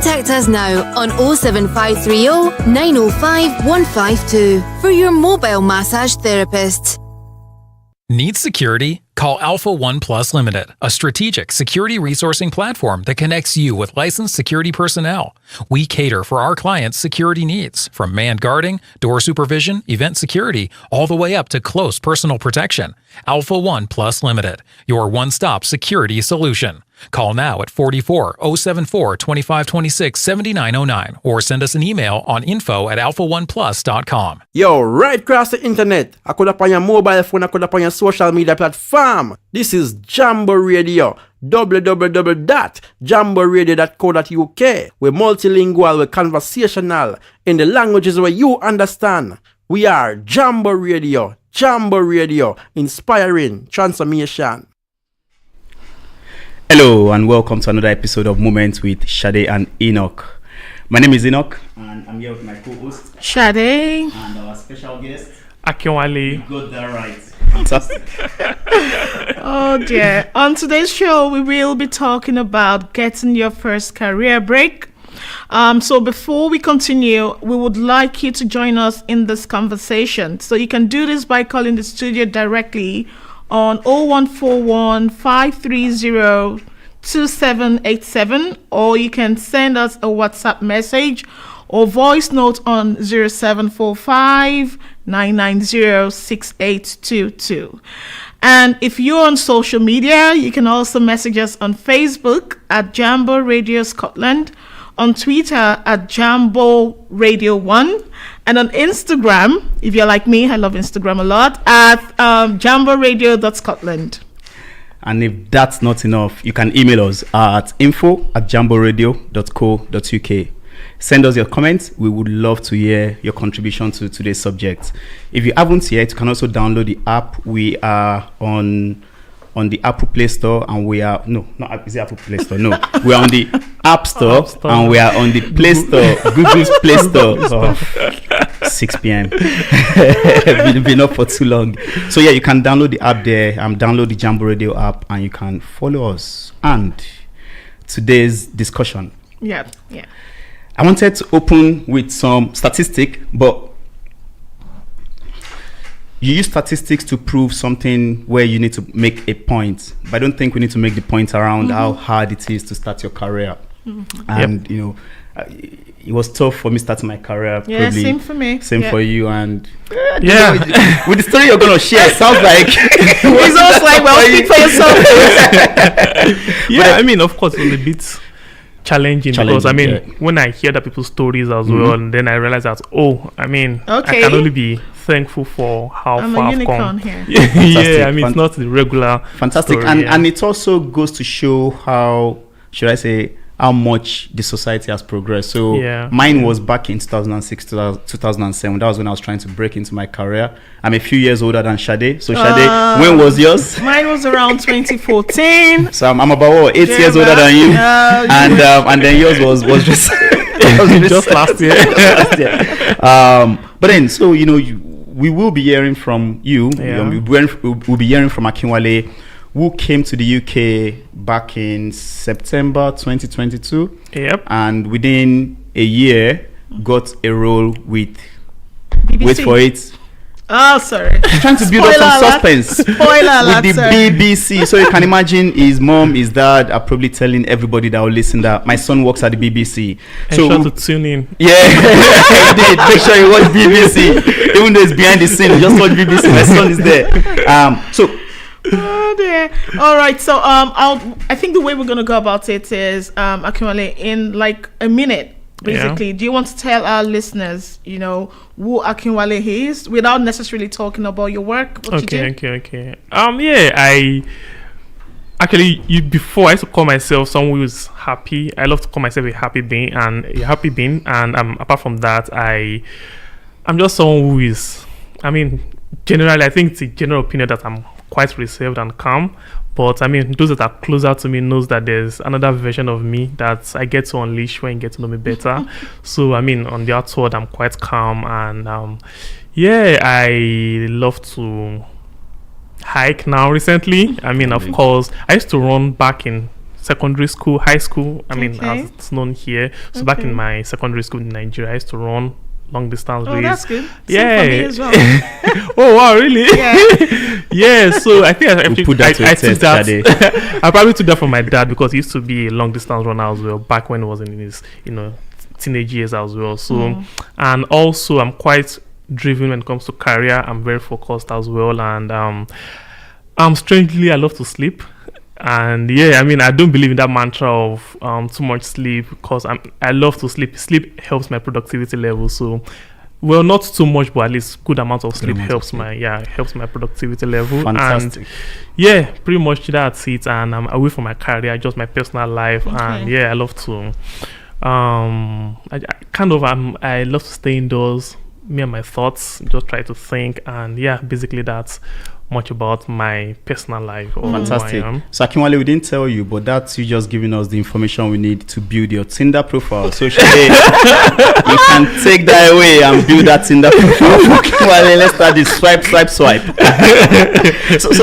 Contact us now on 07530 905 152 for your mobile massage therapist. Need security? Call Alpha One Plus Limited, a strategic security resourcing platform that connects you with licensed security personnel. We cater for our clients' security needs, from manned guarding, door supervision, event security, all the way up to close personal protection. Alpha One Plus Limited, your one-stop security solution. Call now at 44-074 2526 7909 or send us an email on info@alphaoneplus.com. Yo, right across the internet, I could up on your mobile phone, I could up on your social media platform. This is Jambo Radio, www.jamboradio.co.uk. We're multilingual, we're conversational in the languages where you understand. We are Jambo Radio, inspiring transformation. Hello and welcome to another episode of Moments with Sade and Enoch. My name is Enoch and I'm here with my co-host Sade and our special guest Akinwale. You got that right. Fantastic. Oh dear. On today's show we will be talking about getting your first career break. So before we continue, we would like you to join us in this conversation. So you can do this by calling the studio directly on 0141 530 2787, or you can send us a WhatsApp message or voice note on 0745 990 6822. And if you're on social media, you can also message us on Facebook at Jambo Radio Scotland, on Twitter at Jambo Radio 1, and on Instagram, if you're like me, I love Instagram a lot, at jamboradio.scotland. And if that's not enough, you can email us at info@jamboradio.co.uk. Send us your comments. We would love to hear your contribution to today's subject. If you haven't yet, you can also download the app. We are on the Apple Play Store, and we are is it Apple Play Store? No, we are on the App Store, and we are on the Play Store, Google's Play Store. 6 p.m. We've been up for too long. So yeah, you can download the app there. Download the Jambo Radio app, and you can follow us. And today's discussion. Yeah. I wanted to open with some statistic, but you use statistics to prove something where you need to make a point. But I don't think we need to make the point around how hard it is to start your career. And it was tough for me starting my career. Yeah, probably. same for me. Same for you. And Yeah. with the story you're going to share, it sounds like it's almost like, well, speak for yourself. Yeah, I mean, of course, it was a bit challenging because I mean, when I hear the people's stories as well, and then I realize that I can only be thankful for how I'm far a I've unicorn come. here. Yeah, I mean, it's not the regular. Fantastic, story, and it also goes to show how much the society has progressed. So mine was back in 2006 2007. That was when I was trying to break into my career. I'm a few years older than Sade. So Sade, when was yours? Mine was around 2014. So I'm about 8 years older than you. And then yours was just just last year. But then, so we will be hearing from you. We'll be hearing from Akinwale, who came to the UK back in September 2022. Yep. And within a year, got a role with BBC. Wait for it. Oh, sorry. Trying to build up some suspense. Spoiler alert, with the BBC. So you can imagine his mom, his dad are probably telling everybody that will listen that my son works at the BBC. And so sure to tune in. Yeah, indeed. Make sure you watch BBC. Even though it's behind the scene, just watch BBC. My son is there. Oh dear. All right. So I think the way we're gonna go about it is Akinwale, in like a minute. Basically, do you want to tell our listeners, who Akinwale is without necessarily talking about your work? Okay. Before I used to call myself someone who's happy. I love to call myself a happy being, and apart from that, I'm just someone who is. I mean, generally, I think it's a general opinion that I'm quite reserved and calm. But I mean, those that are closer to me knows that there's another version of me that I get to unleash when you get to know me better. So I mean, on the outside, I'm quite calm, and I love to hike now. Recently, I mean, of course, I used to run back in secondary school, high school. I mean, Okay. as it's known here. So back in my secondary school in Nigeria, I used to run long distance race. Oh, that's good. Yeah. Same for me as well. Oh wow, really? Yeah. Yeah. So I think We'll put that to a I took test, that. Daddy. I probably took that from my dad because he used to be a long distance runner as well back when he was in his teenage years as well. So and also I'm quite driven when it comes to career. I'm very focused as well, and strangely I love to sleep. And yeah, I mean, I don't believe in that mantra of too much sleep because I love to sleep. Sleep helps my productivity level. So, well, not too much, but at least good amount of sleep helps my productivity level. Fantastic. And yeah, pretty much that's it. And I'm away from my career, just my personal life. Okay. And yeah, I love to I love to stay indoors, me and my thoughts, just try to think, and yeah, basically that's much about my personal life or Fantastic. who I am. So Akinwale, we didn't tell you, but that's you just giving us the information we need to build your Tinder profile. So Sade, you can take that away and build that Tinder profile for Akinwale. Let's start this swipe. So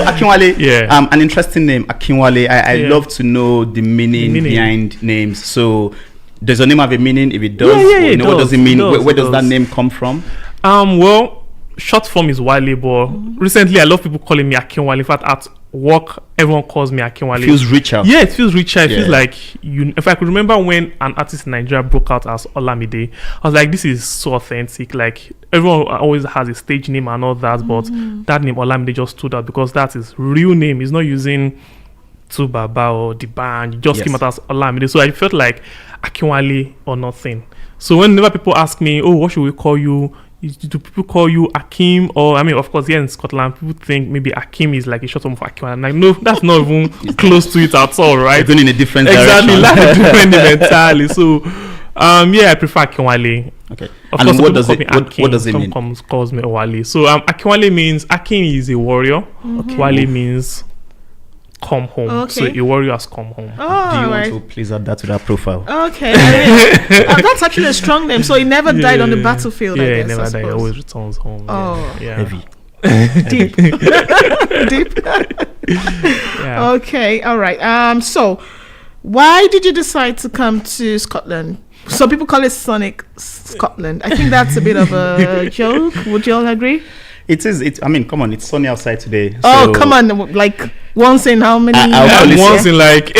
Akinwale, Yeah. An interesting name, Akinwale. I Yeah. love to know the meaning behind names. So does your name have a meaning? If it does, Yeah, you it know, what does does. it mean? It does, Where it does that does. name come from? Well, short form is Wale, but recently I love people calling me Akinwale. In fact, at work, everyone calls me Akinwale. Feels richer. Yeah, it feels richer. It Yeah. feels like if I could remember when an artist in Nigeria broke out as Olamide, I was like, this is so authentic. Like everyone always has a stage name and all that, but that name Olamide just stood out because that's his real name. He's not using Tubaba or the band. He just Yes. came out as Olamide. So I felt like Akinwale or nothing. So whenever people ask me, oh, what should we call you? Do people call you Akim? Or I mean, of course, here in Scotland, people think maybe Akim is like a short form for Akinwale. I'm like, no, that's not even close to it at all, right? You're going in a different Exactly, direction. like a different name entirely. So, yeah, I prefer Akinwale. Okay. Of And course, what some does people it call me what does it Akim, mean? some calls me Wale. So, Akinwale means Akim is a warrior. Wale means come home. Okay. So a warrior has come home. Oh, Do you right. want to please add that to that profile? Okay. That's actually a strong name. So he never died on the battlefield, Yeah, I he guess. never I died. He suppose. always returns home. Oh. Yeah. Heavy. Deep. Deep. Yeah. Okay. All right. So why did you decide to come to Scotland? So people call it Sonic Scotland. I think that's a bit of a joke. Would you all agree? It is. I mean, come on. It's sunny outside today. Oh, so- come on. Like once in how many I'll call it Once in like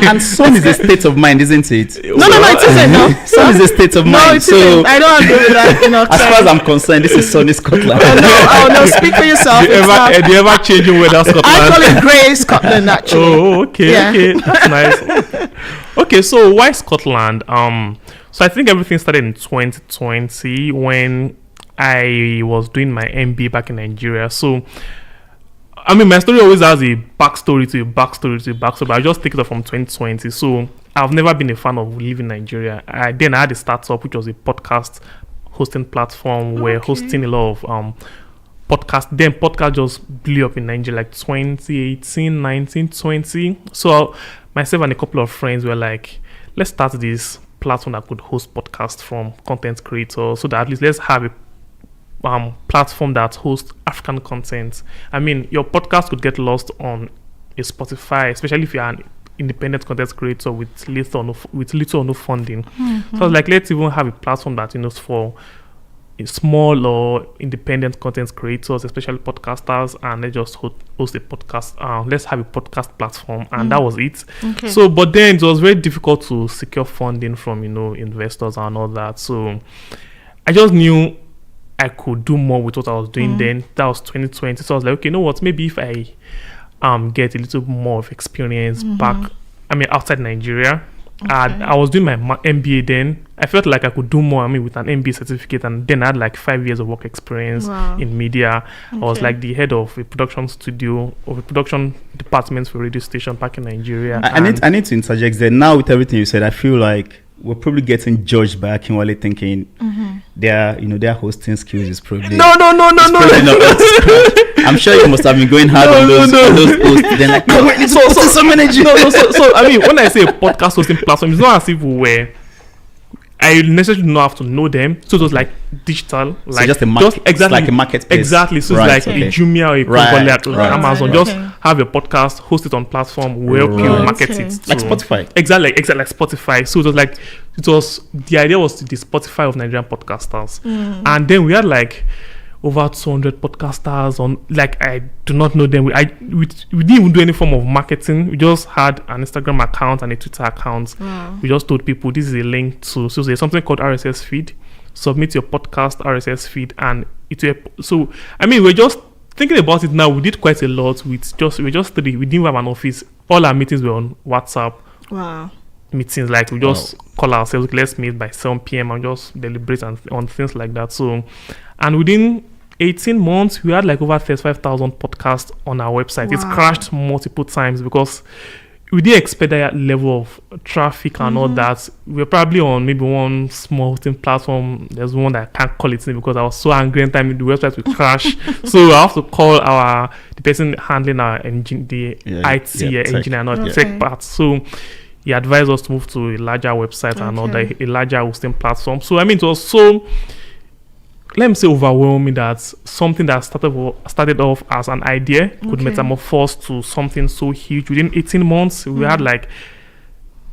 And sun is a state of mind, isn't it? No, it isn't. No. Sun is a state of No, mind. it So, isn't. I don't agree with that. as far as I'm concerned, this is sunny Scotland. no, speak for yourself. do you ever changing weather Scotland? I call it grey Scotland, actually. Oh, okay, Yeah. okay, that's nice. Okay, so why Scotland? So I think everything started in 2020 when I was doing my MBA back in Nigeria. So, I mean, my story always has a backstory to a backstory to a backstory, but I just take it up from 2020. So, I've never been a fan of leaving Nigeria. I had a startup, which was a podcast hosting platform. We're hosting a lot of podcast. Then podcast just blew up in Nigeria like 2018, 19, 20. So myself and a couple of friends were like, let's start this platform that could host podcasts from content creators, so that at least let's have a platform that hosts African content. I mean, your podcast could get lost on a Spotify, especially if you're an independent content creator with little or no funding. So I was like, let's even have a platform that for small or independent content creators, especially podcasters, and let's just host a podcast. Let's have a podcast platform, and that was it. Okay. So, but then it was very difficult to secure funding from investors and all that. So, I just knew I could do more with what I was doing then. That was 2020. So I was like, okay, you know what? Maybe if I get a little more of experience back, outside Nigeria. I was doing my MBA then. I felt like I could do more, with an MBA certificate, and then I had like 5 years of work experience in media. I was like the head of a production studio, of a production department for a radio station back in Nigeria. I need to interject there. Now, with everything you said, I feel like we're probably getting judged by Akinwale thinking their hosting skills is probably No. probably not up to scratch. I'm sure you must have been going hard on those posts. Then like, wait, it's so energy. So when I say podcast hosting platform, it's not as if we were I necessarily don't have to know them. So it was like digital, like so just a market, exactly like a marketplace. Exactly. So Right, it's like okay. a Jumia or a Right, like right. Amazon. Okay. Just have your podcast, host it on platform, we'll help you Right. market Okay. it. Like to- Spotify. Exactly like Spotify. So the idea was the Spotify of Nigerian podcasters. And then we had like over 200 podcasters on, like, I do not know them. We didn't even do any form of marketing. We just had an Instagram account and a Twitter account. Wow. We just told people this is a link to, so there's something called RSS feed. Submit your podcast RSS feed, and it will. So I mean, we're just thinking about it now. We did quite a lot with we just three. We didn't have an office. All our meetings were on WhatsApp Wow. meetings. Like, we just call ourselves, let's meet by 7 p.m. and just deliberate on things like that. So, and within 18 months, we had like over 35,000 podcasts on our website. It's Wow. crashed multiple times because we didn't expect that level of traffic and all that. We're probably on maybe one small hosting platform. There's one that I can't call its name because I was so angry and time the website will crash. So I have to call the person handling our IT engineer, not Okay. tech part. So he advised us to move to a larger website and all Okay. that, a larger hosting platform. So I mean, it was so, let me say, overwhelming that something that started off as an idea could Okay. metamorphose to something so huge. Within 18 months, we had like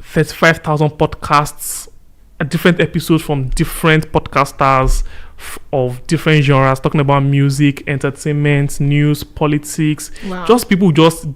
35,000 podcasts, different episodes from different podcasters of different genres, talking about music, entertainment, news, politics. Wow. Just people just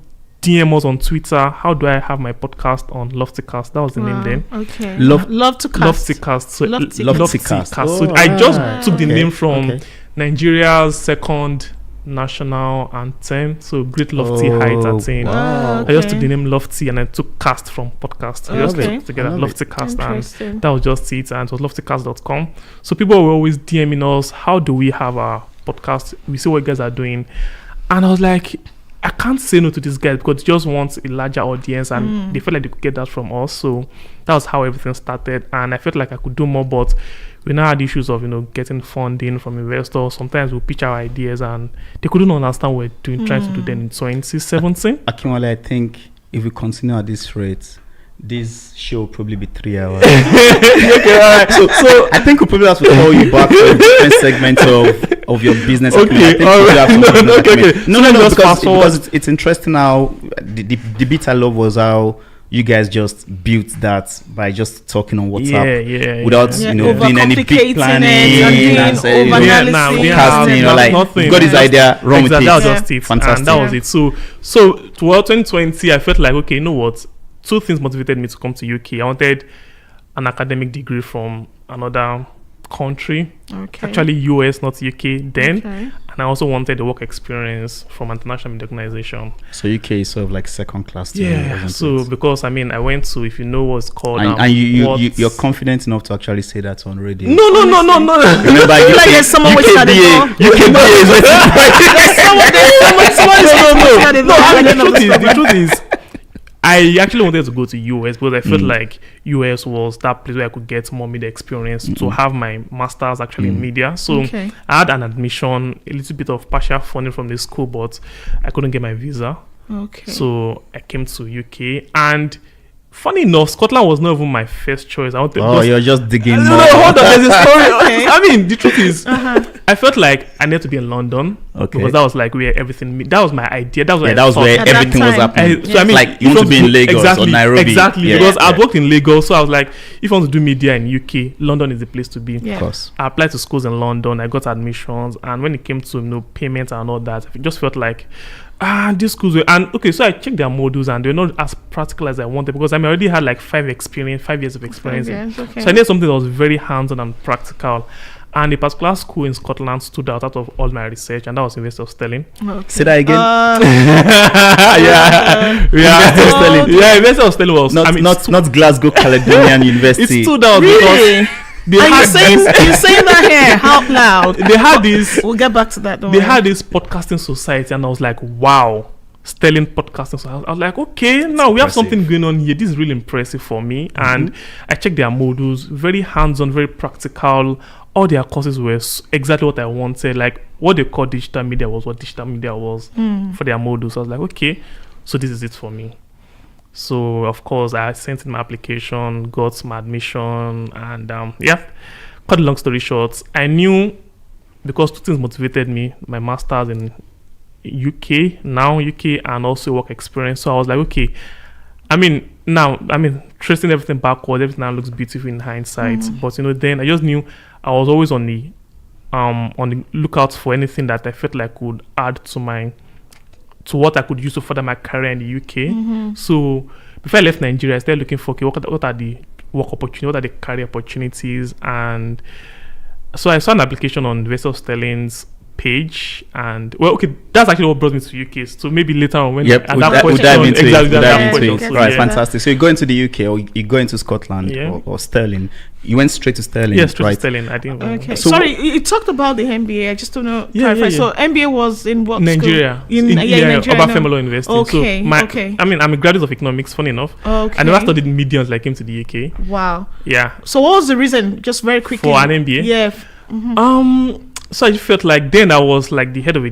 DM us on Twitter. How do I have my podcast on Loftycast? That was the name then. Okay. Love- Love to cast. Loftycast. So Loftycast. So Oh, I just right. took the Okay, name from okay. Nigeria's second national anthem. So Great Lofty Oh, Heights Attain. wow. I just Okay. took the name Lofty and I took cast from podcast. I just Okay. took together I love it. Loftycast, and Interesting. that was just it. And it was loftycast.com. So people were always DMing us, how do we have our podcast? We see what you guys are doing. And I was like, I can't say no to this guy because he just wants a larger audience and they felt like they could get that from us. So that was how everything started. And I felt like I could do more, but we now had issues of, getting funding from investors. Sometimes we pitch our ideas and they couldn't understand what we're doing, trying to do them in 2017. Akinwale, I think if we continue at this rate, this show will probably be 3 hours. Okay, all right. So I think we'll probably have to call you back for different segments of your business. Okay, I think all we'll right. have some No, business okay, acumen. okay. No, So let's fast forward. because it's interesting how the bit I love was how you guys just built that by just talking on WhatsApp Yeah. without Yeah, doing any big overcomplicating planning it and doing and say, overanalysis. Yeah, we didn't casting, have like nothing. you've got this Yeah. idea, run with Exactly, that was it. just it. Fantastic. And that was it. So throughout 2020, I felt like, okay, you know what? Two things motivated me to come to UK. I wanted an academic degree from another country, Okay. actually US, not UK then. Okay. And I also wanted a work experience from an international media organization. So UK is sort of like second class to you, Yeah. wasn't So it? because I went to, if you know what's called, And you're confident enough to actually say that on radio. No. Remember, Like there's someone with Sade. UKBA is waiting. No, I mean, the truth is, I actually wanted to go to US because I felt like US was that place where I could get more media experience to have my master's actually in media. So Okay. I had an admission, a little bit of partial funding from the school, but I couldn't get my visa. Okay. So I came to UK, and funny enough, Scotland was not even my first choice. I wanted Oh, you're just digging no, more. hold on. There's a story. Okay. I mean, the truth is, I felt like I needed to be in London Okay. because that was like where everything. That was my idea. That was what Yeah, I that was thought. where At that everything was time. happening. So I mean, like you want to be in Lagos exactly, or Nairobi. Exactly, Yeah, because yeah. I'd worked in Lagos, so I was like, if I want to do media in UK, London is the place to be. Yeah. Of course. I applied to schools in London. I got admissions, and when it came to payment and all that, I just felt like these schools were, and okay, so I checked their modules and they're not as practical as I wanted because I already had like 5 years of experience. Okay. So I needed something that was very hands-on and practical. And a particular school in Scotland stood out of all my research, and that was University of Stirling. Okay. Say that again. University of Stirling. Yeah, University of Stirling was. Not Glasgow Caledonian It University. stood out Really? because they Are you had saying that here out loud? they had this We'll get back to that. Don't they worry. had this podcasting society, and I was like, wow, Sterling podcasting. So I was like, okay, now we have impressive. something going on here. This is really impressive for me. And I checked their modules, very hands-on, very practical. All their courses were exactly what I wanted. Like what they call digital media was what digital media was for their modules. So I was like, okay, so this is it for me. So of course I sent in my application, got my admission, and cut a long story short, I knew, because two things motivated me: my master's in UK, and also work experience. So I was like, okay, tracing everything backward, everything now looks beautiful in hindsight. But then I just knew I was always on the lookout for anything that I felt like could add to what I could use to further my career in the UK. So before I left Nigeria, I started looking for, okay, what are the work opportunities, what are the career opportunities, and so I saw an application on Vessel Sterling's page, and that's actually what brought me to UK. So maybe later on when we'll dive into it. Right, fantastic. So you go into the UK, or you go into Scotland, or Stirling. You went straight to Stirling. Yeah, straight to Stirling. I didn't. Okay. So sorry, you talked about the MBA. I just don't know. Clarify. So MBA was in what Nigeria. School? In Nigeria. Obafemi University. Okay. So I'm a graduate of economics. Funny enough. Okay. I never studied media until I came to the UK. Wow. Yeah. So what was the reason? Just very quickly. For an MBA. Yeah. So I just felt like then I was like the head of a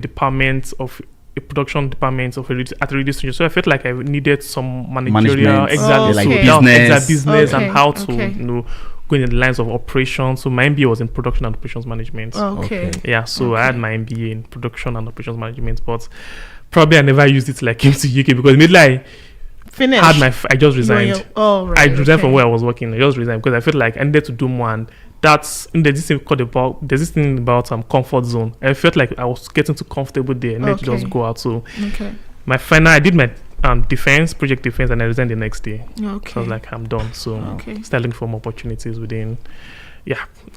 production department at a radio station. So I felt like I needed some managerial, business and how to go in the lines of operations. So my MBA was in production and operations management. Okay. Yeah. So I had my MBA in production and operations management, but probably I never used it till I came to UK, because immediately I finished. I just resigned. I resigned from where I was working. I just resigned because I felt like I needed to do more. And that's there's this thing about comfort zone. I felt like I was getting too comfortable there, and then to just go out. So I did my project defense, and I resigned the next day. Okay. So I was like, I'm done. So started looking for more opportunities within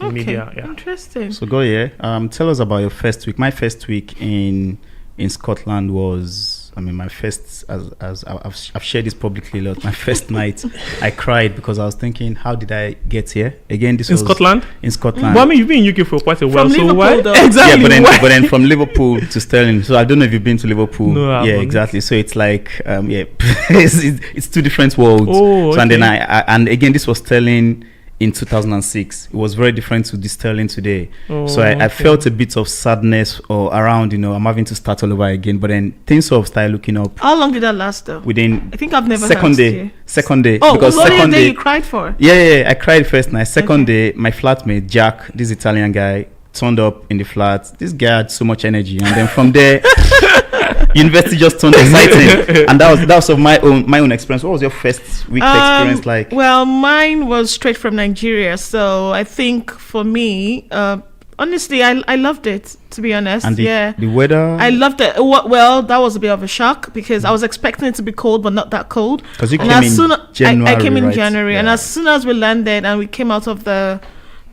media. Yeah. Interesting. So go tell us about your first week. My first week in Scotland was, my first, as I've shared this publicly a lot, my first night, I cried because I was thinking, how did I get here? Again, this was Scotland? In Scotland. Well, you've been in UK for quite a while, so why? Exactly. Yeah, but then from Liverpool to Stirling. So I don't know if you've been to Liverpool. No, I haven't. Exactly. So it's like, it's two different worlds. Oh, okay. So and then and again, this was Stirling in 2006. It was very different to this Stirling today. So I felt a bit of sadness around, I'm having to start all over again. But then things sort of started looking up. How long did that last though? Within, I think I've never second day. Oh, because second day you cried for? Yeah, I cried first night. Second day, my flatmate Jack, this Italian guy, turned up in the flat. This guy had so much energy, and then from there, university just turned exciting. And that was of my own experience. What was your first week experience like? Well, mine was straight from Nigeria, so I think for me, honestly, I loved it, to be honest. And the weather? I loved it. Well, that was a bit of a shock because I was expecting it to be cold, but not that cold. Because you came in January. I came in January, yeah. and as soon as we landed and we came out of the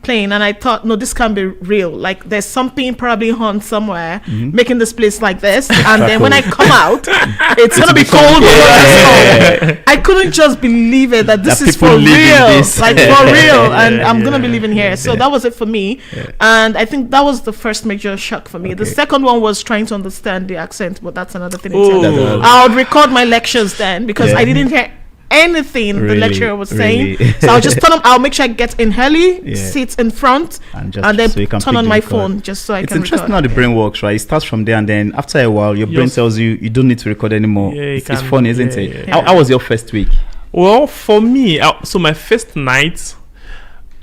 plane, and I thought, no, this can't be real. Like, there's something probably on somewhere making this place like this. And then when I come out, it's gonna be cold. I couldn't just believe it that this is for real, like for real, and I'm gonna be living here. So that was it for me, and I think that was the first major shock for me. The second one was trying to understand the accent, but that's another thing. I would record my lectures then because I didn't hear anything the lecturer was saying. So I'll just I'll make sure I get in early, sit in front, and then so turn on my phone just so I can record. It's interesting how the brain works, right? It starts from there, and then after a while your brain tells you don't need to record anymore. It's fun, isn't it? How was your first week? Well, for me, so my first night,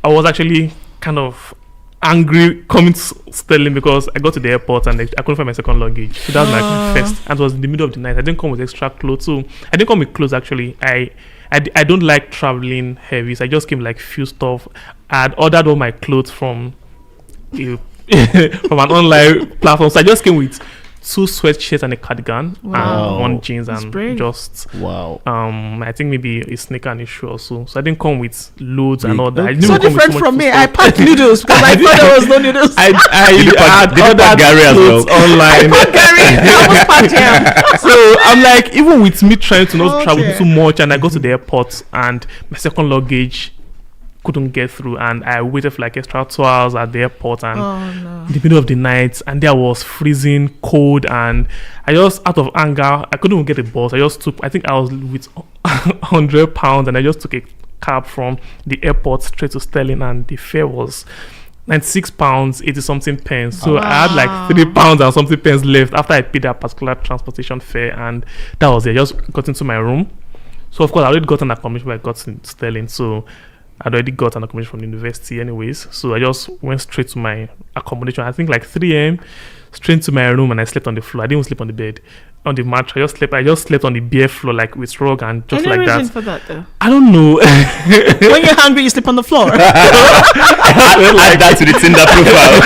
I was actually kind of angry coming to Stirling because I got to the airport and I couldn't find my second luggage. So that was my first, and it was in the middle of the night. I didn't come with extra clothes, so I didn't come with clothes actually. I don't like traveling heavy, so I just came like few stuff. I had ordered all my clothes from an online platform, so I just came with 2 sweatshirts and a cardigan and 1 jeans and just I think maybe a sneaker and a shoe also. So I didn't come with loads and all that. I didn't so different from me. I packed noodles because I thought there was no noodles. I had ordered Gary as well online. I almost packed him. So I'm like, even with me trying to not travel too much, and I go to the airport and my second luggage couldn't get through, and I waited for like extra 2 hours at the airport, and in the middle of the night, and there was freezing cold, and I just, out of anger, I couldn't even get a bus. I just took, I think I was with £100, and I just took a cab from the airport straight to Stirling, and the fare was £96, 80 something pence. So I had like £3 and something pence left after I paid that particular transportation fare, and that was it. I just got into my room, So of course I already got an accommodation when I got in Sterling. So I'd already got an accommodation from the university anyways. So I just went straight to my accommodation. I think like 3 a.m. straight to my room, and I slept on the floor. I didn't even sleep on the bed, on the mattress. I just slept on the bare floor, like with rug and just Any like reason that. for that though? I don't know. When you're hungry, you sleep on the floor. Add that to the Tinder profile.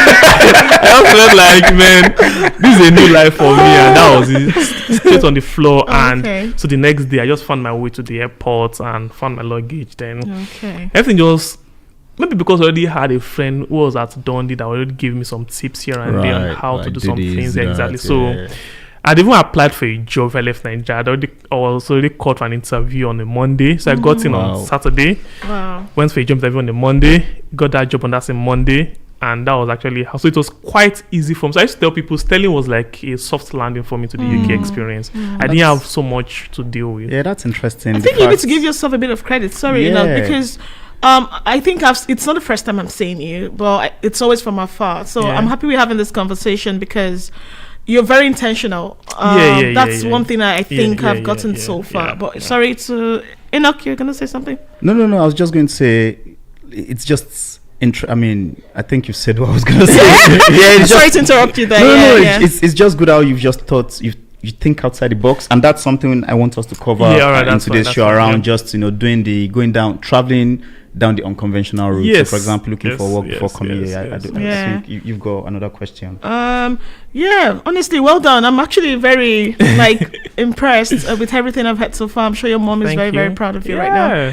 I felt like, man, this is a new life for me, and that was it. Straight on the floor. Okay. And so the next day, I just found my way to the airport and found my luggage. Then Okay. everything just, maybe because I already had a friend who was at Dundee that already gave me some tips here and there on how to do some things exactly. So I'd even applied for a job if I left Nigeria. I was already called for an interview on a Monday. So I got in on Saturday. Wow. Went for a job interview on a Monday. Got that job on that same Monday. And that was actually how. So it was quite easy for me. So I used to tell people Sterling was like a soft landing for me to the UK experience. I didn't have so much to deal with. Yeah, that's interesting. I think you need to give yourself a bit of credit. Sorry, because I think it's not the first time I'm seeing you, but it's always from afar. So I'm happy we're having this conversation because you're very intentional. That's one thing I think I've gotten so far. But sorry to Enoch, you're gonna say something? No. I was just going to say, it's just. I think you said what I was going to say. Sorry to interrupt you there. It's just good how you've just thought you think outside the box, and that's something I want us to cover in today's show around just traveling down the unconventional route. So for example, looking for work before coming here. I think you've got another question. Honestly, well done. I'm actually very impressed with everything I've had so far. I'm sure your mom is very, very proud of you right now.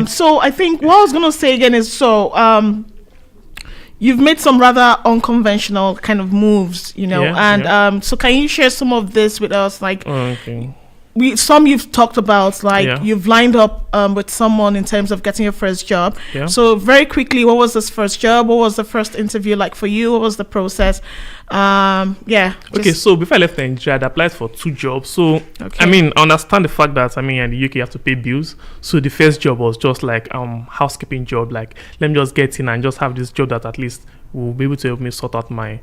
So I think what I was gonna say again is you've made some rather unconventional kind of moves, so can you share some of this with us? You've talked about you've lined up with someone in terms of getting your first job. So very quickly, what was this first job? What was the first interview like for you? What was the process? So before I left Nigeria, I applied for 2 jobs. So I understand the fact that in the UK you have to pay bills. So the first job was just like housekeeping job. Like, let me just get in and just have this job that at least will be able to help me sort out my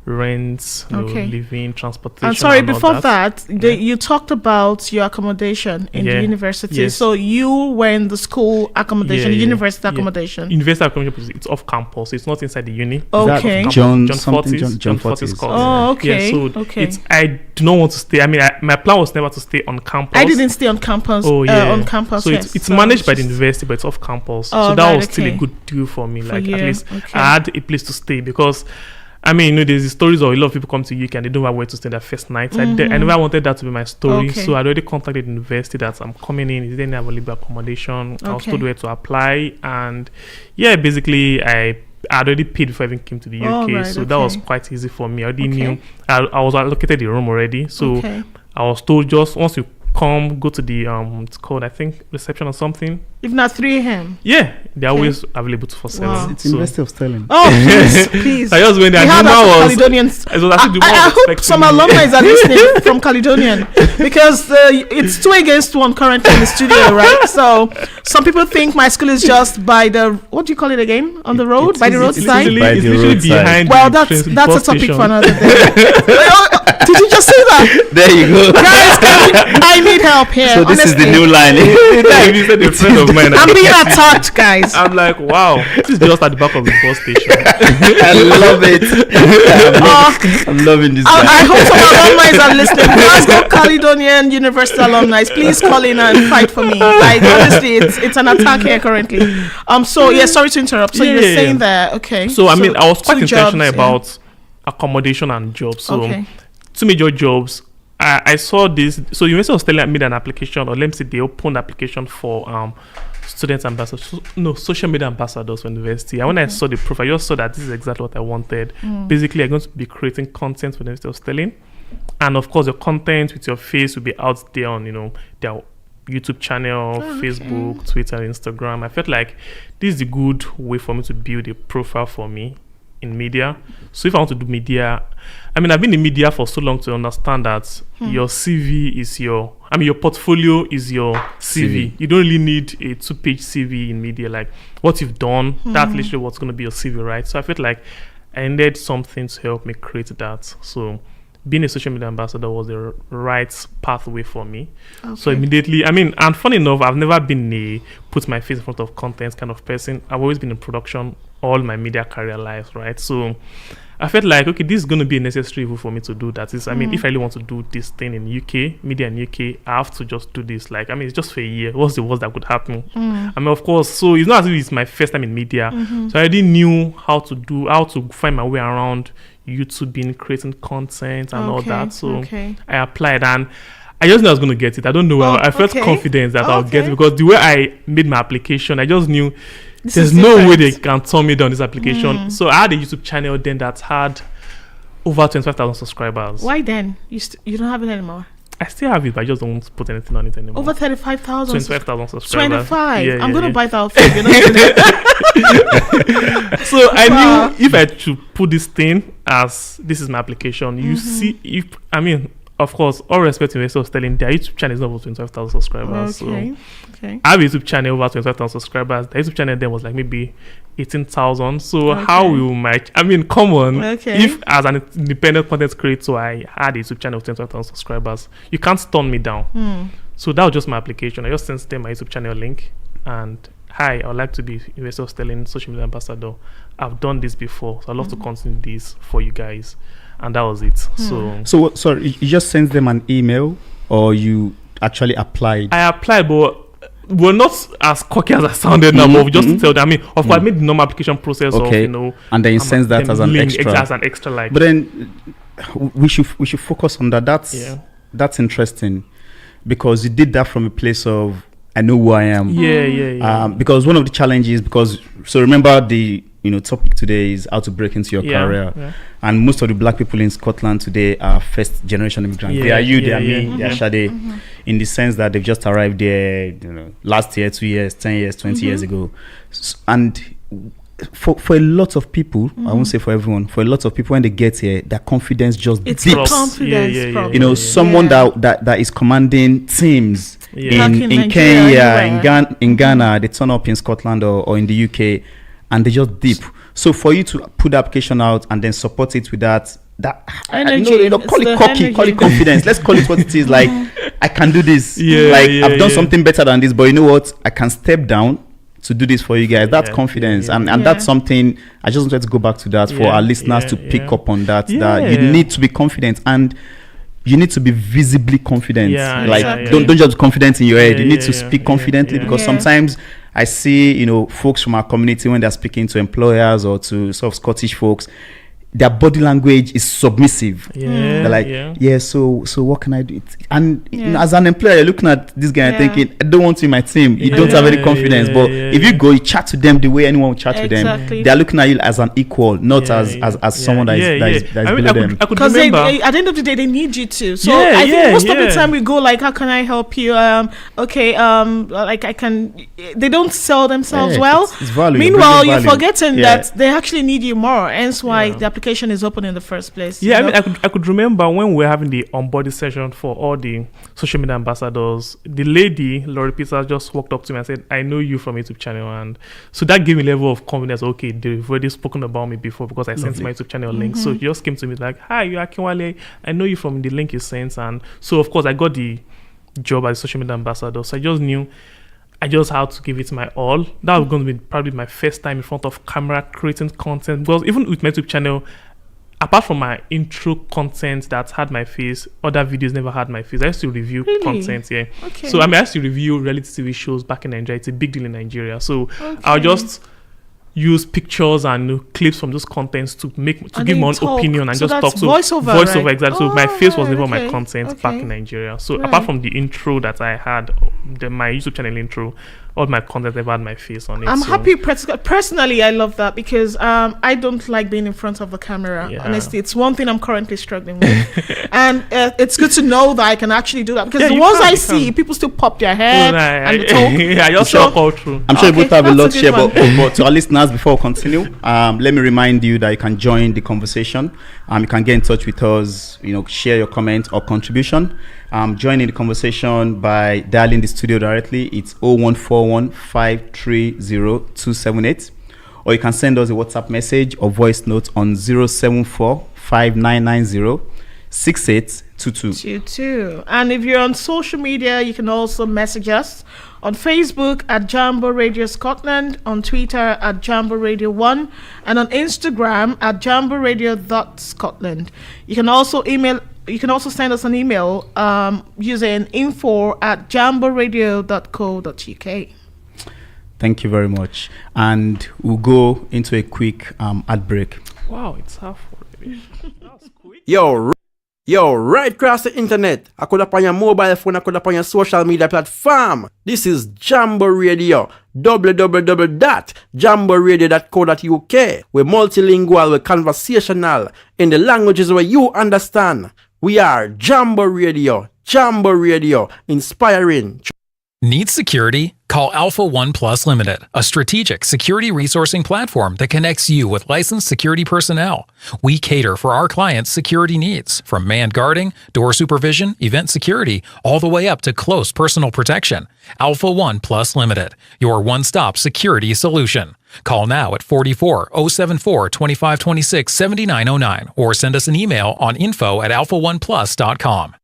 rents, living, transportation. And sorry, before that, you talked about your accommodation in the university. So you were in the school accommodation, university accommodation. University accommodation, it's off campus. It's not inside the uni. Okay. John Fortis. Oh, okay. I do not want to stay. My plan was never to stay on campus. I didn't stay on campus. On campus. So it's managed by the university, but it's off campus. So that was still a good deal for me. At least I had a place to stay because. There's the stories of a lot of people come to UK and they don't have where to stay their first night. I never wanted that to be my story. So I already contacted the university that I'm coming in. Is there any available accommodation? I was told where to apply. And basically I already paid before I even came to the UK. So that was quite easy for me. I already knew. I was allocated the room already. So I was told just once you come, go to the it's called, I think, reception or something. If not 3 a.m. Yeah, they're always available for 7. It's University of Sterling. Oh, please. I just went there. I hope some alumni are listening from Caledonian because it's 2 against 1 currently in the studio, right? So some people think my school is just by the, what do you call it again? On the road? By the roadside? It's literally behind. Well, that's a topic for another day. Did you just say that? There you go. Guys, I need help here. So this is the new line. You said a friend of mine. I'm being attacked, guys. I'm like, wow, this is just at the back of the bus station. I love it. I'm loving this guy. I hope some alumni are listening. Glasgow Caledonian University alumni, please call in and fight for me. Honestly, it's an attack here currently. Sorry to interrupt. So you're saying that, okay. So I was quite intentional about accommodation and jobs. So 2 major jobs. I saw this. So University of Sterling made an application, or let me say they opened application for student ambassadors, social media ambassadors for university. And when I saw the profile, I just saw that this is exactly what I wanted. Basically, I'm going to be creating content for the University of Sterling. And of course, your content with your face will be out there on, their YouTube channel, Facebook, Twitter, Instagram. I felt like this is a good way for me to build a profile for me in media. So if I want to do media, I've been in media for so long to understand that your CV is your portfolio is your CV. You don't really need a 2-page CV in media. Like what you've done, that's literally what's going to be your CV, right? So I felt like I needed something to help me create that. So being a social media ambassador was the right pathway for me. Okay. So immediately, I mean, and funny enough, I've never been a put my face in front of content kind of person. I've always been in production all my media career life, right? So I felt like, okay, this is going to be a necessary evil for me to do that. I mean, if I really want to do this thing in UK, media in UK, I have to just do this. Like, I mean, it's just for a year. What's the worst that could happen? I mean, of course, so it's not as if it's my first time in media. So I already knew how to find my way around YouTubing, creating content and all that. So I applied and I just knew I was going to get it. I don't know. I felt confident that I'll get it because the way I made my application, I just knew there's no way they can turn me down this application. So I had a YouTube channel then that had over 25,000 subscribers. Why then? You don't have it anymore? I still have it, but I just don't put anything on it anymore. Over 35,000? 25,000 subscribers. 25? Yeah, I'm going to buy that for you. So I knew if I should put this thing as this is my application, you see, of course, all respect to investors telling their YouTube channel is not over 25,000 subscribers. So I have a YouTube channel over 25,000 subscribers. The YouTube channel then was like maybe 18,000. So how will come on. If as an independent content creator, I had a YouTube channel of 25,000 subscribers, you can't turn me down. So that was just my application. I just sent them my YouTube channel link and hi, I would like to be investors telling social media ambassador. I've done this before, so I'd love to continue this for you guys. And that was it. So sorry, you just sent them an email or you actually applied? I applied, but we're not as cocky as I sounded now, but we just tell them. I mean, of course, I made the normal application process of, and then you send that as an extra. As an extra, like. But then we should focus on that. That's interesting because you did that from a place of I know who I am. Yeah. Because one of the challenges, so remember the topic today is how to break into your career. And most of the black people in Scotland today are first generation immigrants. They are you, they are me, they are Sade, in the sense that they've just arrived there, last year, 2 years, 10 years, 20 years ago. And for a lot of people, I won't say for everyone, for a lot of people when they get here, their confidence just dips. Confidence problem. Someone that is commanding teams in Kenya, in Ghana, they turn up in Scotland or in the UK and they just dip. So for you to put the application out and then support it with that energy, call it cocky, call it confidence. Let's call it what it is. Like I can do this. I've done something better than this, but you know what? I can step down to do this for you guys. That's confidence, and that's something I just wanted to go back to that for our listeners to pick up on that. That you need to be confident and you need to be visibly confident. Don't just be confident in your head. You need to speak confidently because sometimes I see folks from our community when they're speaking to employers or to sort of Scottish folks, their body language is submissive. They're like, so what can I do? And as an employer, you're looking at this guy and thinking, I don't want you in my team. You don't have any confidence. But if you go, you chat to them the way anyone would chat to them. They're looking at you as an equal, not as someone that is below them. Because at the end of the day, they need you to. So I think most of the time we go like, how can I help you? Like I can. They don't sell themselves well. It's value. Meanwhile, you're forgetting that they actually need you more. Hence why the application is open in the first place. I could remember when we were having the onboarding session for all the social media ambassadors, the lady Laurie Peters just walked up to me and said, I know you from YouTube channel, and so that gave me a level of confidence. Okay, they've already spoken about me before because I sent my YouTube channel link. So she just came to me like, hi, you're Akinwale, I know you from the link you sent. And so of course I got the job as a social media ambassador, so I just knew I just had to give it my all. That was going to be probably my first time in front of camera creating content. Because even with my YouTube channel, apart from my intro content that had my face, other videos never had my face. I used to review content, So I used to review reality TV shows back in Nigeria. It's a big deal in Nigeria. So I'll just use pictures and clips from those contents to give my own opinion and so just talk. So voiceover, right? Exactly. So my face was never my content back in Nigeria. So apart from the intro that I had, my YouTube channel intro, all my content never had my face on it. I'm happy. Personally, I love that because I don't like being in front of the camera. Honestly, it's one thing I'm currently struggling with. And it's good to know that I can actually do that because the ones I see, people still pop their head and talk. I just talk all through. I'm sure you both have a lot to share, but to our listeners, before we continue, let me remind you that you can join the conversation. You can get in touch with us, share your comment or contribution. Join in the conversation by dialing the studio directly. It's 0141 530 278. Or you can send us a WhatsApp message or voice note on 074 5990 6822. And if you're on social media, you can also message us on Facebook at Jambo Radio Scotland, on Twitter at Jambo Radio 1, and on Instagram at jamboradio.scotland. You can also send us an email using info@jamboradio.co.uk. Thank you very much. And we'll go into a quick ad break. Wow, it's half already. That was quick. Yo, right across the internet. I could up on your mobile phone, I could up on your social media platform. This is Jambo Radio. www.jamboradio.co.uk. We're multilingual, we're conversational in the languages where you understand. We are Jambo Radio, inspiring. Need security? Call Alpha One Plus Limited, a strategic security resourcing platform that connects you with licensed security personnel. We cater for our clients' security needs, from manned guarding, door supervision, event security, all the way up to close personal protection. Alpha One Plus Limited, your one-stop security solution. Call now at 44-074 2526 7909 or send us an email on info@alphaoneplus.com.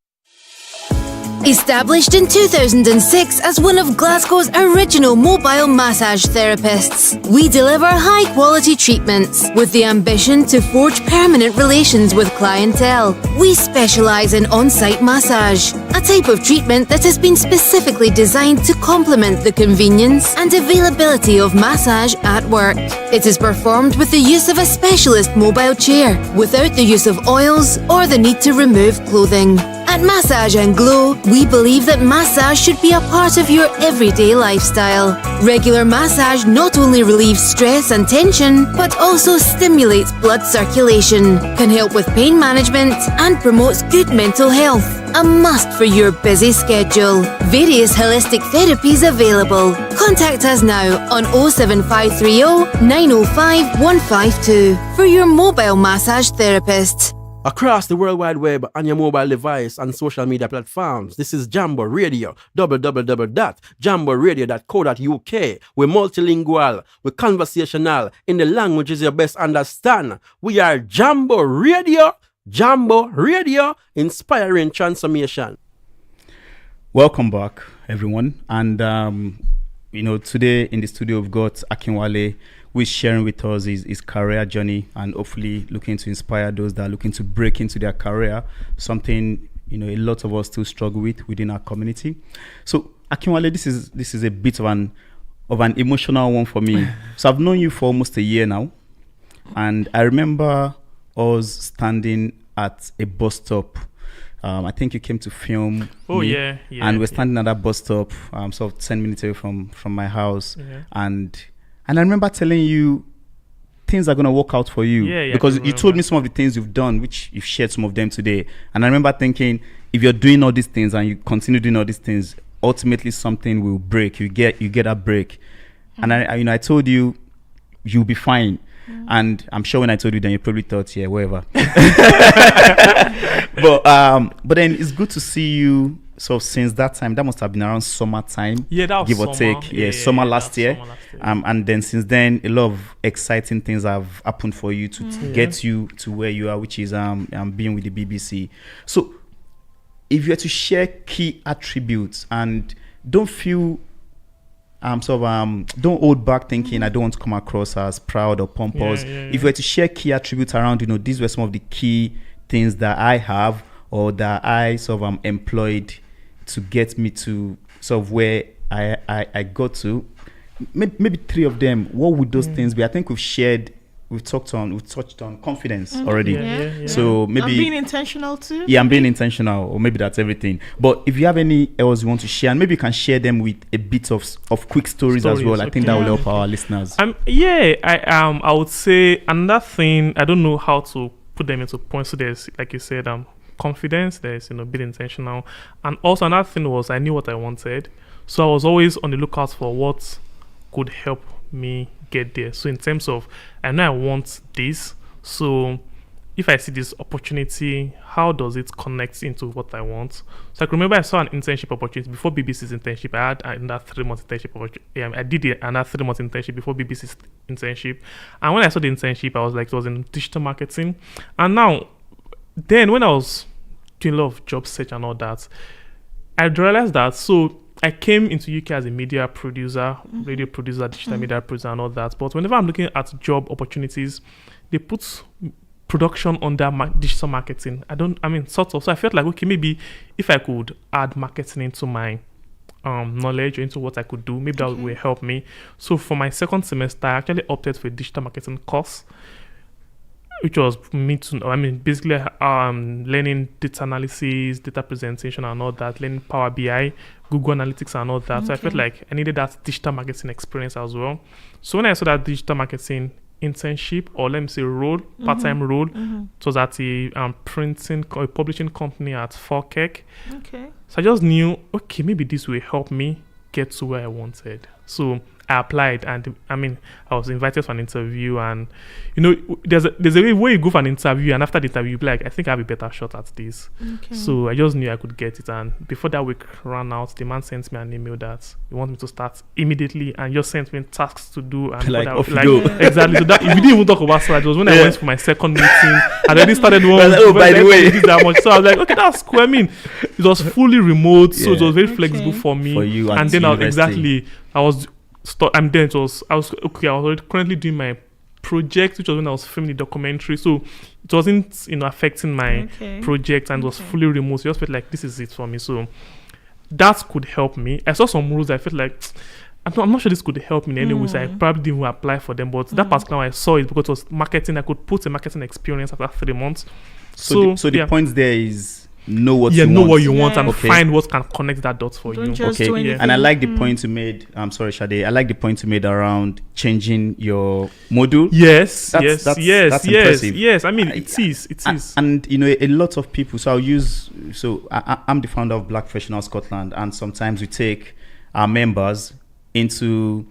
Established in 2006 as one of Glasgow's original mobile massage therapists, we deliver high-quality treatments with the ambition to forge permanent relations with clientele. We specialise in on-site massage, a type of treatment that has been specifically designed to complement the convenience and availability of massage at work. It is performed with the use of a specialist mobile chair, without the use of oils or the need to remove clothing. At Massage and Glow, we believe that massage should be a part of your everyday lifestyle. Regular massage not only relieves stress and tension, but also stimulates blood circulation, can help with pain management, and promotes good mental health. A must for your busy schedule. Various holistic therapies available. Contact us now on 07530 905 152 for your mobile massage therapist. Across the World Wide Web on your mobile device and social media platforms, this is Jambo Radio, www.jamboradio.co.uk. We're multilingual, we're conversational in the languages you best understand. We are Jambo Radio, inspiring transformation. Welcome back, everyone. And, today in the studio we've got Akinwale, who is sharing with us his career journey and hopefully looking to inspire those that are looking to break into their career, something a lot of us still struggle with within our community. So Akinwale, this is a bit of an emotional one for me. So I've known you for almost a year now, and I remember us standing at a bus stop. I think you came to film. Oh me, yeah. And we're standing at that bus stop, sort of 10 minutes away from my house, and I remember telling you things are going to work out for you, because you told me some of the things you've done, which you've shared some of them today. And I remember thinking, if you're doing all these things and you continue doing all these things, ultimately something will break. You get that break. And I told you, you'll be fine. And I'm sure when I told you, then you probably thought, yeah, whatever. But then it's good to see you. So since that time, that must have been around summertime, that was give or summer. take. Summer last year. And then since then, a lot of exciting things have happened for you to get you to where you are, which is being with the BBC. So if you were to share key attributes, and don't feel don't hold back thinking I don't want to come across as proud or pompous. If you were to share key attributes around, these were some of the key things that I have or that I sort of employed to get me to sort of where I got to, maybe three of them. What would those things be? I think we've touched on confidence already. So maybe I'm being intentional too. Yeah, I'm being intentional, or maybe that's everything. But if you have any else you want to share, and maybe you can share them with a bit of quick stories as well. I think that will help our listeners. I would say another thing. I don't know how to put them into points. So there's, like you said, confidence. There's being intentional, and also another thing was I knew what I wanted, so I was always on the lookout for what could help me get there. So in terms of, I know I want this, so if I see this opportunity, how does it connect into what I want? So I can remember I saw an internship opportunity before BBC's internship. I had another 3-month internship opportunity. I did another 3-month internship before BBC's internship, and when I saw the internship, I was like, it was in digital marketing. And now then when I was doing a lot of job search and all that, I realized that. So I came into UK as a media producer, radio producer, digital media producer, and all that. But whenever I'm looking at job opportunities, they put production under digital marketing. Sort of. So I felt like, okay, maybe if I could add marketing into my knowledge or into what I could do, maybe that will help me. So for my second semester, I actually opted for a digital marketing course, which was basically learning data analysis, data presentation and all that, learning Power BI, Google Analytics and all that. So I felt like I needed that digital marketing experience as well. So when I saw that digital marketing internship, or let me say role, part-time role, it was at a publishing company at Falkirk. Okay. So I just knew, okay, maybe this will help me get to where I wanted. So I applied, and I was invited for an interview, and there's a way you go for an interview, and after the interview you be like, I think I have a better shot at this. Okay. So I just knew I could get it, and before that week ran out, the man sent me an email that he wants me to start immediately, and just sent me tasks to do, and off you go. Exactly. So that we didn't even talk about salary. It was when I went for my second meeting, I already started one. By the way, that much. So I was like, okay, that's cool. It was fully remote, so it was very flexible for me. For you, and then I was already currently doing my project, which was when I was filming the documentary. So it wasn't, affecting my project, and it was fully remote. So I just felt like this is it for me. So that could help me. I saw some rules. I felt like I'm not sure this could help me in any way. So I probably didn't even apply for them. But that particular one I saw it because it was marketing. I could put a marketing experience after 3 months. So the point there is know what you want and find what can connect that dot for you. And I like the point you made. I'm sorry, Sade. I like the point you made around changing your module. Yes. That's impressive. Yes. It is. And a lot of people. So I'm the founder of Black Professional Scotland, and sometimes we take our members into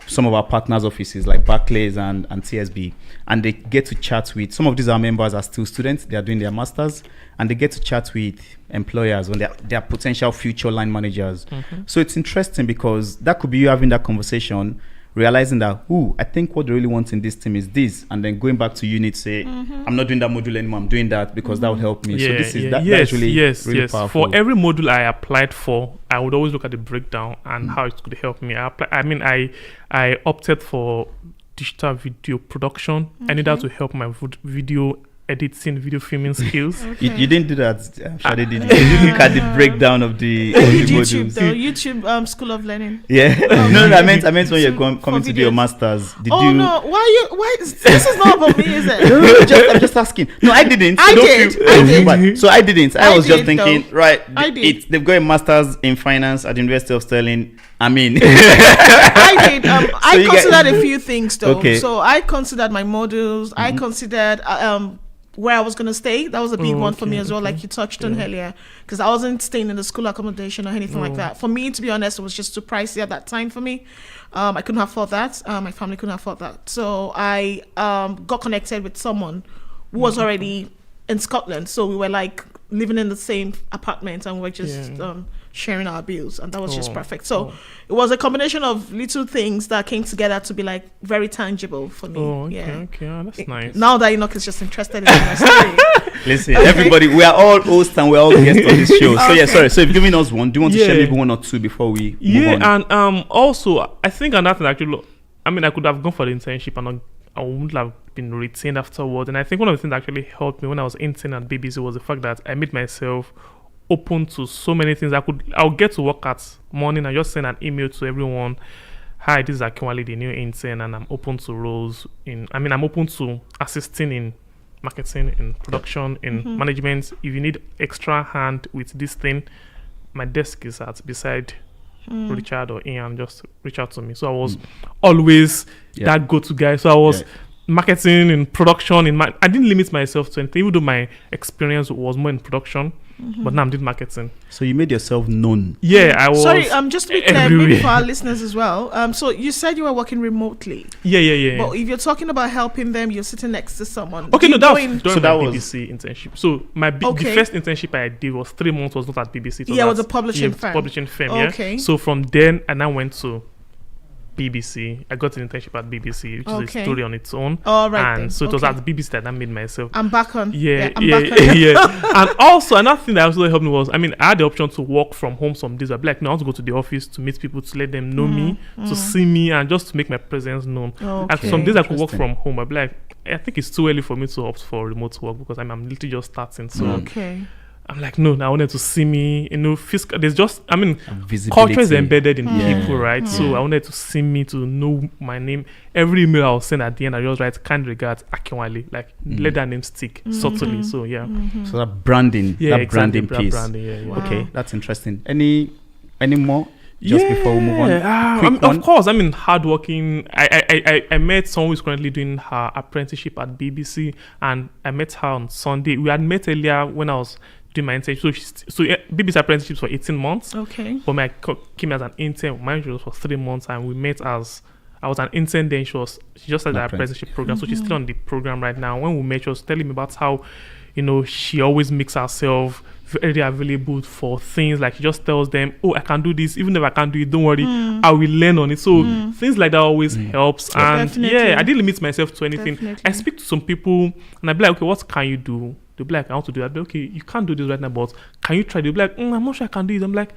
some of our partners' offices like Barclays and TSB, and they get to chat with some of these. Our members are still students; they are doing their masters, and they get to chat with employers when they are potential future line managers. So it's interesting because that could be you having that conversation, realizing that, I think what they really want in this team is this, and then going back to unit, say, I'm not doing that module anymore, I'm doing that because that will help me. That's really powerful. For every module I applied for, I would always look at the breakdown and how it could help me. I opted for digital video production. I needed that to help my video editing, video filming skills. You didn't do that. Shade did. You didn't look at the breakdown of the YouTube, modules. though. YouTube School of Learning. Yeah. No, I meant when you're coming to do your masters. No, why this is not about me, is it? I'm just asking. No, I didn't. I did. So I didn't. I was just thinking, though. right? I did. They've got a masters in finance at the University of Stirling. I did. I considered a few things, though. Okay. So I considered my modules. I considered where I was going to stay. That was a big one for me as well, like you touched on earlier, because I wasn't staying in the school accommodation or anything like that. For me, to be honest, it was just too pricey at that time for me. I couldn't afford that. My family couldn't afford that. So I got connected with someone who was already in Scotland. So we were like living in the same apartment, and we were just sharing our bills, and that was just perfect. So it was a combination of little things that came together to be like very tangible for me. That's nice. Now that Enoch is just interested in my story. Listen, everybody, we are all hosts and we're all guests on this show. So So if you're giving us one, do you want to share maybe one or two before we move on? And also I think another thing actually, I could have gone for the internship and I wouldn't have been retained afterwards. And I think one of the things that actually helped me when I was interning at BBC was the fact that I made myself open to so many things. I'll get to work at morning and just send an email to everyone. Hi, this is Akinwale, the new intern, and I'm open to roles I'm open to assisting in marketing, in production, in management. If you need extra hand with this thing, my desk is beside Richard or Ian. Just reach out to me. So I was always that go-to guy. So I was marketing and production. I didn't limit myself to anything, even though my experience was more in production. But now I'm doing marketing. So you made yourself known. Yeah, I was. Sorry, just to be clear, maybe for our listeners as well. So you said you were working remotely. Yeah. But if you're talking about helping them, you're sitting next to someone. Okay, that was my was BBC internship. So the first internship I did was 3 months. Was not at BBC. It was a publishing firm. Publishing firm. Okay. Yeah. So from then, I now went to BBC. I got an internship at BBC, which is a Okay. story on its own. All right. And then. so it was Okay. at the BBC that I made myself. I'm back on. Yeah, I'm back on. yeah. And also another thing that also helped me was, I mean, I had the option to work from home some days. I'd be like, no, I want to go to the office to meet people, to let them know me, to see me, and just to make my presence known. And Okay. some days I could work Interesting. from home. I'd be like, I think it's too early for me to opt for remote work because I'm literally just starting. So Okay. I'm like, no, I wanted to see me, physical. There's just, I mean, Visibility. culture is embedded in Yeah. people, right? So I wanted to see me, to know my name. Every email I'll send at the end, I just write kind regards Akinwale, like let that name stick subtly. So yeah, So that branding, yeah, that exactly, branding piece. branding, yeah. Wow. Okay, that's interesting. Any more? Just before we move on, quick one. Of course, I mean, hardworking. I met someone who's currently doing her apprenticeship at BBC, and I met her on Sunday. We had met earlier when I was doing my internship. So BBC apprenticeship for 18 months. Okay. But I came as an intern. Mine was for 3 months, and we met as I was an intern. Then she just started the apprenticeship program, so she's still on the program right now. When we met, she was telling me about how, she always makes herself very available for things. Like she just tells them, "Oh, I can do this. Even if I can't do it, don't worry, I will learn on it." So things like that always helps. And Definitely. yeah, I didn't limit myself to anything. Definitely. I speak to some people, and I be like, "Okay, what can you do?" They'll be like, "I want to do that." I'll be like, "Okay, you can't do this right now, but can you try?" They'll be like, "I'm not sure I can do it." I'm like,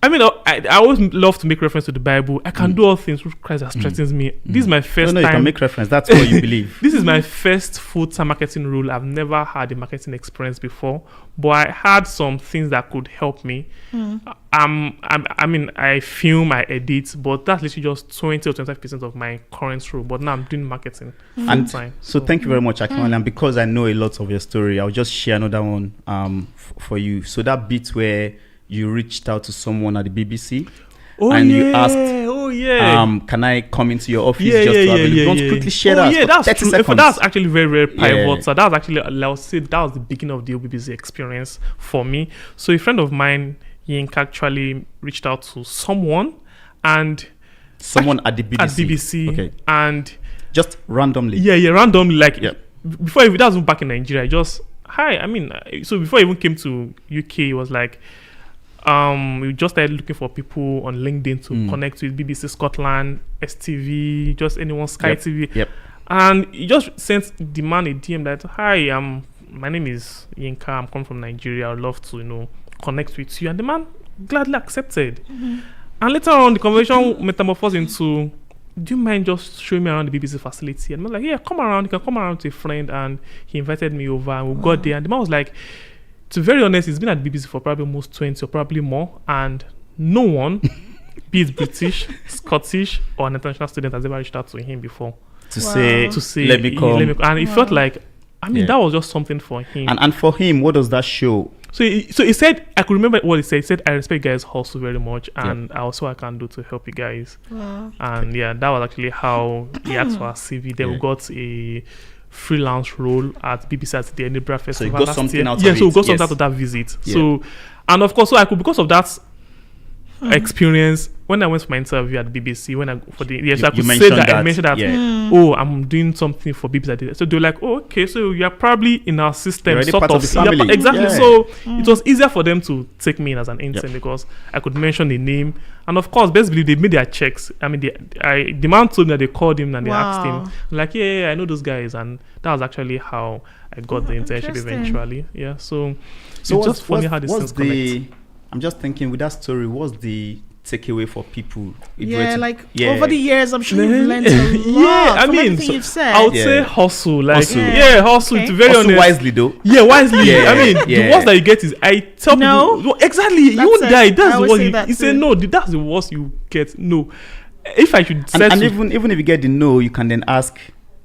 I mean, I always love to make reference to the Bible. I can do all things through Christ that strengthens me. This is my first No, time. you can make reference. That's what you believe. This is my first full-time marketing role. I've never had a marketing experience before, but I had some things that could help me. I mean, I film, I edit, but that's literally just 20 or 25% of my current role. But now I'm doing marketing And full-time. so thank you very much, Akinwale. And because I know a lot of your story, I'll just share another one for you. So that bit where you reached out to someone at the BBC and you asked, can I come into your office just to have a look? You want to quickly share that? Yeah, that's 30 true. seconds. That's actually very, very pivotal. Yeah. So that was actually, I'll say that was the beginning of the BBC experience for me. So a friend of mine, Yink, actually reached out to someone at the BBC. Okay. And just randomly. yeah, randomly, like Yeah. before, that was back in Nigeria. Just hi. I mean, so before I even came to UK, it was like we just started looking for people on LinkedIn to connect with BBC Scotland, STV, just anyone, Sky TV. Yep. And he just sent the man a DM that, hi, my name is Yinka. I'm coming from Nigeria. I'd love to, connect with you. And the man gladly accepted. And later on, the conversation metamorphosed into, do you mind just showing me around the BBC facility? And I was like, yeah, come around. You can come around to a friend. And he invited me over, and we got there. And the man was like, to be very honest, he's been at the BBC for probably almost 20 or probably more. And no one, be it British, Scottish, or an international student, has ever reached out to him before. To say, Let me come. And it felt like, that was just something for him. And for him, what does that show? So he said, I could remember what he said. He said, I respect you guys' hustle very much, and I also I can do to help you guys. Wow. And that was actually how he asked for our CV. Then we got a freelance role at BBC at the Edinburgh Festival. So you got last something year. out of Yeah, so we it, got something yes. out of that visit. Yeah. So, and of course, so I could, because of that experience, when I went for my interview at BBC, so I could say that I mentioned that, I'm doing something for BBC. So they were like, oh, okay, so you're probably in our system, You're already sort part of the Yeah, family. exactly. Yeah. So it was easier for them to take me in as an intern because I could mention the name, and of course, basically they made their checks. I mean, the man told me that they called him and they asked him, like, yeah, I know those guys, and that was actually how I got the internship eventually. Yeah, so it's just funny how these things connect. I'm just thinking with that story, what's the takeaway for people? Over the years, I'm sure you've learned a lot from everything you've said. I would say hustle. Hustle. Okay. To be very hustle honest. wisely though. Yeah, wisely. Yeah, I mean, the worst that you get is I tell people, exactly, you won't die. That's the worst. You say no, that's the worst you get. No. If I should say, and even if you get the no, you can then ask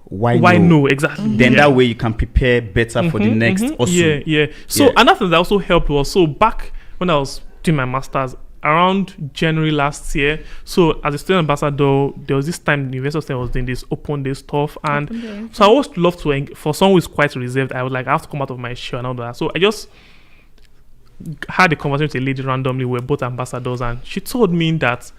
why no, exactly. Then that way you can prepare better for the next hustle. Yeah. So another thing that also helped was, so back when I was doing my master's around January last year, so as a student ambassador, there was this time the University was doing this open day stuff, and so I always love to, for someone who's quite reserved, I was like, I have to come out of my shell and all that. So I just had a conversation with a lady randomly. We're both ambassadors, and she told me that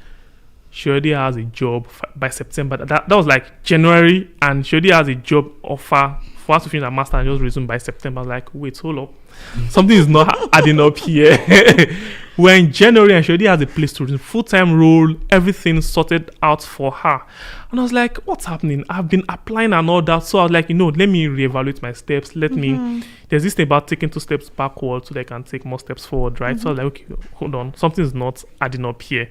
she already has a job by September. That was like January, and she already has a job offer for us to finish our master and just resume by September. I was like, wait, hold up, something is not adding up here. we're in January and she already has a place to resume, full-time role, everything sorted out for her. And I was like, what's happening? I've been applying and all that. So I was like, let me reevaluate my steps. There's this thing about taking 2 steps backward so that I can take more steps forward, right? So I was like, okay, hold on. Something's not adding up here.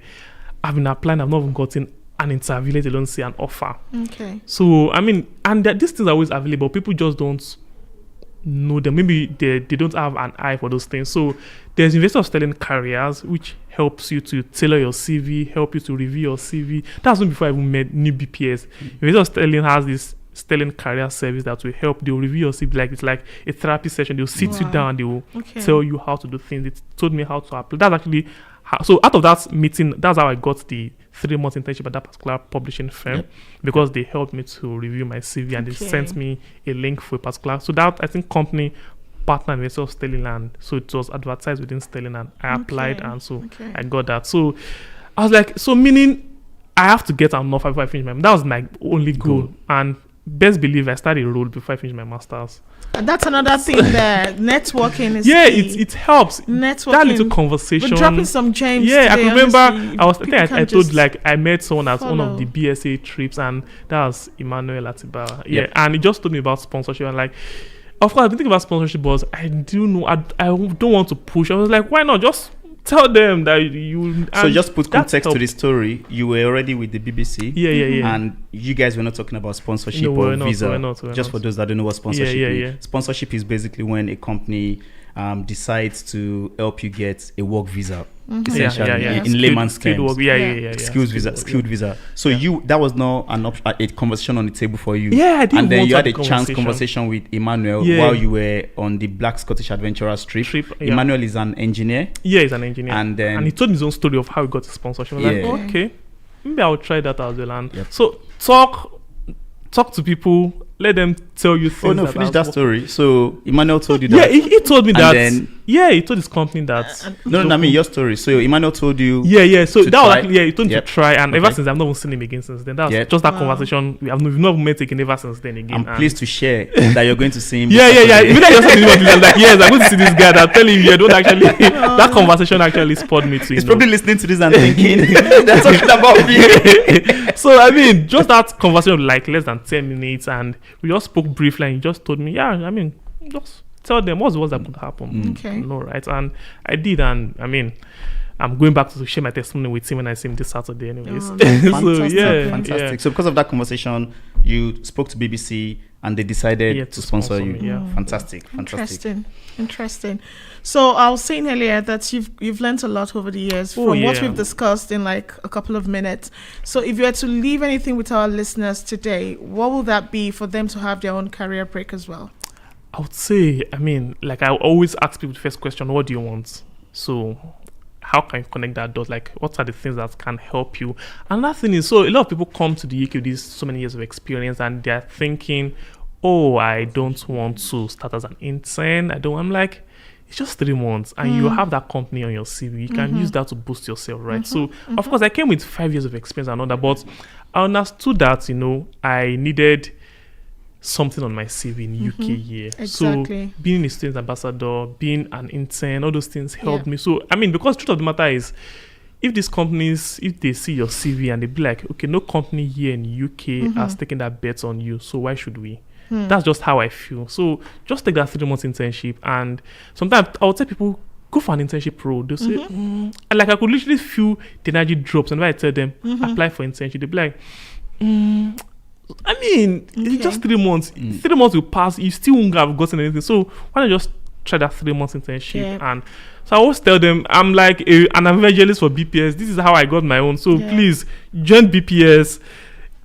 I've been applying. I've not even gotten an interview, let alone say an offer. Okay. So, and these things are always available. People just don't know them. Maybe they don't have an eye for those things. So there's University of Sterling Careers, which helps you to tailor your CV, help you to review your CV. That's when before I even met new BPS. University of Sterling has this Sterling Career Service that will help. They'll review your CV it's like a therapy session. They'll sit you down. They will tell you how to do things. They told me how to apply. That's actually so out of that meeting, that's how I got the 3-month internship at that particular publishing firm, because they helped me to review my CV and they sent me a link for a particular. So that, I think, company partner University of Sterling, and so it was advertised within Sterling, and I applied, and so I got that. So I was like, so meaning I have to get an offer before I finish my. That was my only goal. And best believe I started a role before I finished my master's. And that's another thing there. Networking is key. it helps. Networking. That little conversation. We're dropping some gems today, I can remember I told I met someone at follow. one of the BSA trips, and that was Emmanuel Atiba. And he just told me about sponsorship, and like, of course I've been thinking about sponsorship, but I do know I don't want to push. I was like, why not just tell them that you. So just put context to the story. You were already with the BBC. Yeah. And you guys were not talking about sponsorship or visa. We're not. For those that don't know what sponsorship is. Sponsorship is basically when a company decides to help you get a work visa. Essentially, in layman's terms. Skilled visa. So that was not a conversation on the table for you. Yeah, I didn't. And then you had a chance conversation with Emmanuel while you were on the Black Scottish Adventurers trip. Emmanuel is an engineer. Yeah, he's an engineer. And he told me his own story of how he got his sponsorship. I was like, okay, maybe I'll try that as well. And so talk to people. Let them tell you things. Oh no, finish that story. So Emmanuel told you that. Yeah, he told me that. Then, he told his company that. I mean your story. So Emmanuel told you. Yeah. So that was actually he told me to try, and ever since I've not even seen him again since then. That's just that conversation. We've not met again ever since then again. I'm pleased to share that you're going to see him. Yeah. Even I just said I'm like, yes, I'm going to see this guy. I'm telling you, I don't actually. That conversation actually spurred me to. He's probably listening to this and thinking that's talking about me. So I mean, just that conversation of like less than 10 minutes, and we just spoke briefly, and he just told me, just tell them what's that could happen. Okay. No, right? And I did, and I mean, I'm going back to share my testimony with him when I see him this Saturday anyways. Fantastic. So because of that conversation, you spoke to BBC and they decided to sponsor you. Fantastic. Interesting. So I was saying earlier that you've learned a lot over the years from what we've discussed in like a couple of minutes. So if you had to leave anything with our listeners today, what will that be for them to have their own career break as well? I would say, I always ask people the first question, what do you want? So how can you connect that dot? Like, what are the things that can help you? Another thing is, so a lot of people come to the UK with these so many years of experience, and they're thinking, I don't want to start as an intern. I'm like, it's just 3 months, and you have that company on your CV. You can use that to boost yourself, right? So, of course, I came with 5 years of experience and all that, but I understood that, I needed something on my CV in UK here. Exactly. So being a student ambassador, being an intern, all those things helped me. So because the truth of the matter is, if these companies, if they see your CV and they be like, okay, no company here in UK has taken that bet on you, so why should we? That's just how I feel. So just take that 3 months internship, and sometimes I'll tell people, go for an internship role. They'll say, and like I could literally feel the energy drops, and when I tell them, apply for internship, they'll be like, it's just 3 months. 3 months will pass. You still won't have gotten anything. So why not just try that 3 months internship? And so I always tell them, I'm like an evangelist for BPS. This is how I got my own. So please join BPS.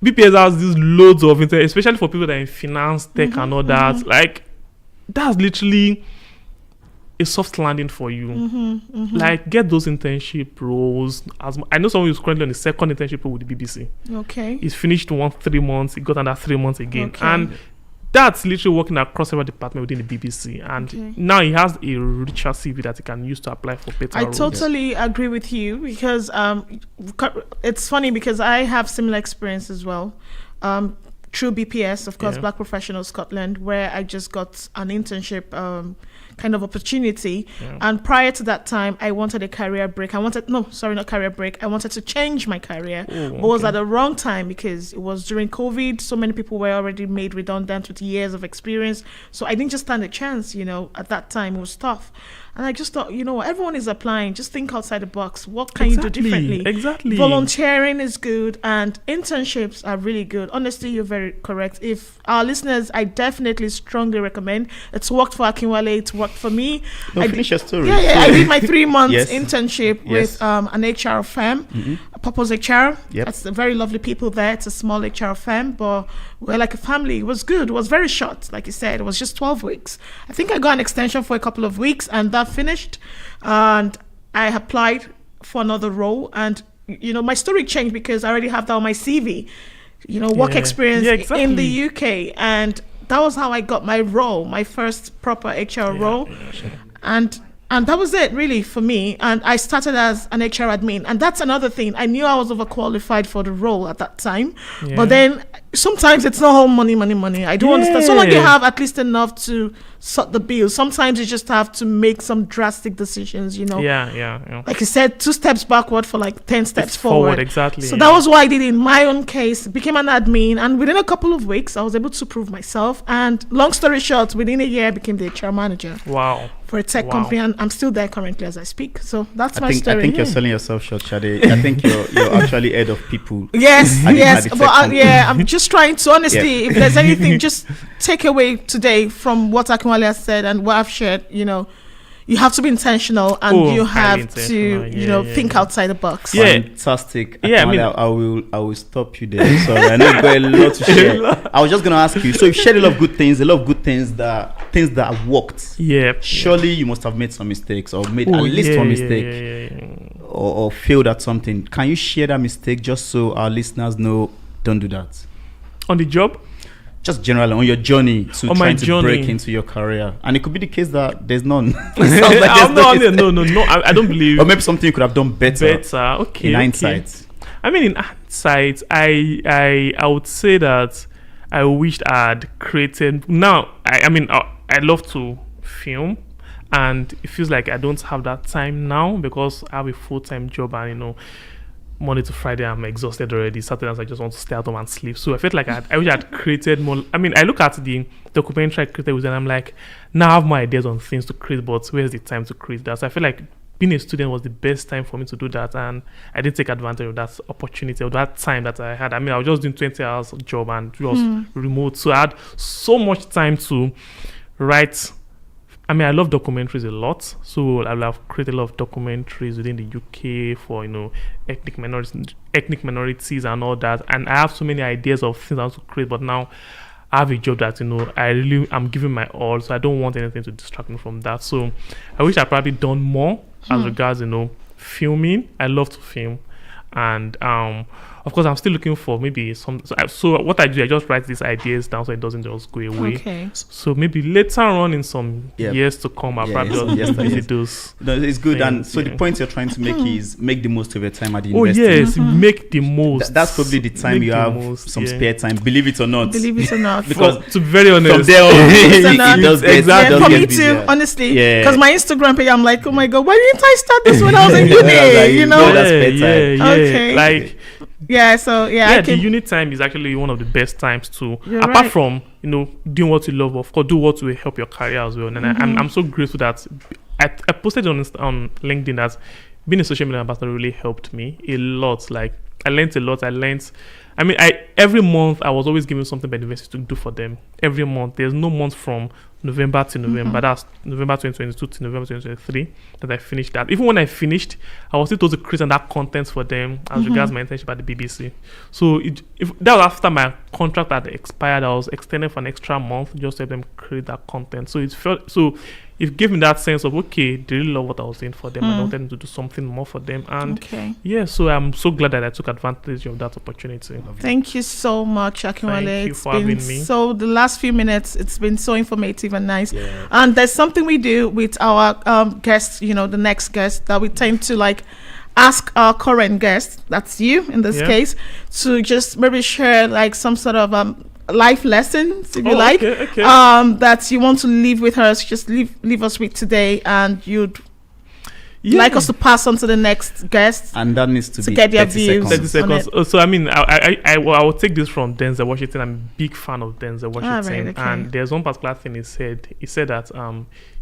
BPS has these loads of internships, especially for people that are in finance, tech, and all that. Like, that's literally a soft landing for you. Like, get those internship roles. I know someone who's currently on the second internship role with the BBC. Okay. He's finished 3 months. He got another 3 months again. Okay. And that's literally working across every department within the BBC. And now he has a richer CV that he can use to apply for better roles. I totally agree with you, because it's funny because I have similar experience as well. through BPS, of course, Yeah. Black Professionals Scotland, where I just got an internship kind of opportunity. Yeah. And prior to that time, I wanted a career break. I wanted to change my career. Oh, But it was okay. at the wrong time because it was during COVID. So many people were already made redundant with years of experience. So I didn't just stand a chance, at that time. It was tough. And I just thought, everyone is applying. Just think outside the box. What can you do differently? Exactly. Volunteering is good and internships are really good. Honestly, you're very correct. If our listeners, I definitely strongly recommend. It's worked for Akinwale. It's worked for me. No, finish your story. Yeah, I did my 3 months Yes. internship Yes. with an HR firm, a Purpose HR. Yep. That's very lovely people there. It's a small HR firm, but we're like a family. It was good. It was very short. Like you said, it was just 12 weeks. I think I got an extension for a couple of weeks and that finished. And I applied for another role. And, my story changed because I already have that on my CV, work Yeah. experience Yeah, in exactly. the UK. And that was how I got my role, my first proper HR role. And that was it really for me. And I started as an HR admin. And that's another thing. I knew I was overqualified for the role at that time. Yeah. But then sometimes it's not all money. I do understand. So long you Yeah. have at least enough to sort the bill. Sometimes you just have to make some drastic decisions, Yeah. Like you said, 2 steps backward for like 10 steps It's forward. exactly. So that was what I did in my own case. Became an admin, and within a couple of weeks, I was able to prove myself. And long story short, within a year, I became the HR manager Wow. for a tech Wow. company, and I'm still there currently as I speak. So that's my I story. think you're selling yourself short, Sade. I think you're actually head of people. Yes, at the yes, tech but company. I'm just trying to honestly, if there's anything, just take away today from what Akinwale has said and what I've shared. You have to be intentional, and Oh, you highly have to, intentional. Yeah, think yeah. outside the box. Yeah. Fantastic. Yeah, I mean- I will stop you there. Sorry, I know you've got a lot to share. I was just gonna ask you. So you've shared a lot of good things, that have worked. Yeah. Surely you must have made some mistakes, or made Oh, at least yeah, one yeah, mistake, yeah. or failed at something. Can you share that mistake just so our listeners know? Don't do that. On the job? Just generally on your journey to On my trying to break journey. into your career, and it could be the case that there's none. It sounds like I'm there's not, none. no. I don't believe. Or maybe something you could have done better. Okay. In okay. hindsight. I mean, in hindsight, I would say that I wished I had created. Now, I love to film, and it feels like I don't have that time now because I have a full-time job, and Monday to Friday I'm exhausted already. Saturdays I just want to stay at home and sleep. So I felt like I wish I had created more. I mean, I look at the documentary I created with, and I'm like, now I have more ideas on things to create, but where's the time to create that? So I feel like being a student was the best time for me to do that, and I didn't take advantage of that opportunity or that time that I had. I mean, I was just doing 20 hours job and it was remote, so I had so much time to write. I mean, I love documentaries a lot, so I've created a lot of documentaries within the UK for ethnic minorities and all that. And I have so many ideas of things I want to create, but now I have a job that I'm giving my all, so I don't want anything to distract me from that. So I wish I'd probably done more as regards filming. I love to film, and of course I'm still looking for maybe some. So what I do, I just write these ideas down so it doesn't just go away. Okay. So maybe later on in some years to come, I'll probably just visit those. No, it's good. And things, so the point you're trying to make is make the most of your time at the Oh university. yes, make the most. That's probably the time Make you the have most, some yeah. spare time. Believe it or not. Believe it or not. Because To be very honest, from there on, it does get, Exactly. it does For get me busier. too, honestly. Yeah. Because my Instagram page, I'm like, oh my God, why didn't I start this when I was in uni? Like, you know? yeah, that's spare time. Okay. Like Yeah, so I the can. uni time is actually one of the best times to, You're apart right. from doing what you love, of course, do what will help your career as well. And I'm so grateful that I posted on LinkedIn that being a social media ambassador really helped me a lot. Like I learned a lot. Every month I was always giving something by the university to do for them. Every month, there's no month from November to November. That's November 2022 to November 2023 that I finished that. Even when I finished, I was still told to create that content for them as regards my internship at the BBC. So if that was after my contract had expired, I was extended for an extra month just to help them create that content. So it gave me that sense of, okay, they really love what I was doing for them. I wanted them to do something more for them. And so I'm so glad that I took advantage of that opportunity. Thank you so much, Akinwale. Thank you It's for been having me. so the last few minutes, it's been so informative and nice. Yeah. And there's something we do with our guests, the next guest, that we tend to ask our current guest, that's you in this Yeah. case, to just maybe share some sort of life lessons, if you like, okay. that you want to leave with us, just leave us with today, and you'd like us to pass on to the next guest, and that needs to be get their 30 views. seconds. 30 seconds. So I mean, I will take this from Denzel Washington. I'm a big fan of Denzel Washington, okay. and there's one particular thing he said. He said that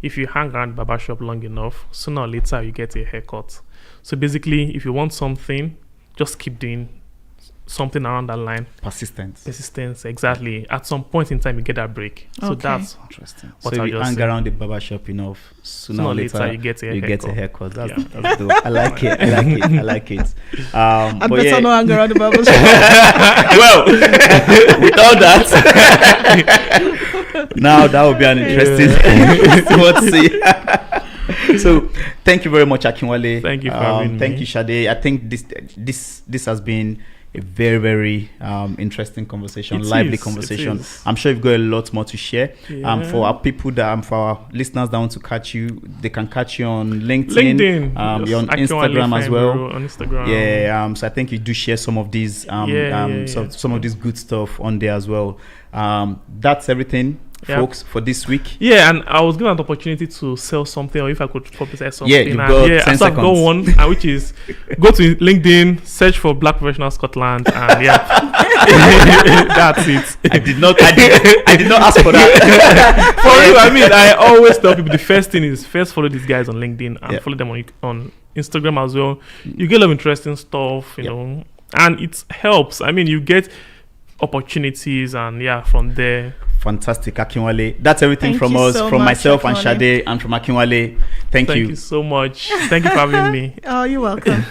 if you hang around the barbershop long enough, sooner or later you get a haircut. So basically, if you want something, just keep doing something around that line. Persistence, exactly. At some point in time, you get that break. So that's interesting. What so I if you just hang said. around the barbershop enough, sooner or later you get a haircut. That's Yeah. that's dope. I like it. I like it. I'd But better yeah. not hang around the barber shop. Well, with all that, now that would be an interesting to see. So, thank you very much, Akinwale. Thank you for having Thank me. you, Sade. I think this has been a very, very interesting conversation, lively conversation. I'm sure you've got a lot more to share. For our people for our listeners that want to catch you, they can catch you on LinkedIn. You're on Instagram as well. On Instagram. Yeah. So I think you do share some of these some of this good stuff on there as well. That's everything, folks, for this week. Yeah, and I was given an opportunity to sell something, or if I could publicize something. Yeah, you've got 10 so I've got one, which is go to LinkedIn, search for Black Professional Scotland, and that's it. I did not ask for that. For real, I mean, I always tell people the first thing is first follow these guys on LinkedIn and follow them on Instagram as well. You get a lot of interesting stuff, you know, and it helps. I mean, you get opportunities, and from there. Fantastic, Akinwale. That's everything Thank from you us, so from much, myself Akinwale. and Sade, and from Akinwale. Thank you. Thank you so much. Thank you for having me. Oh, you're welcome.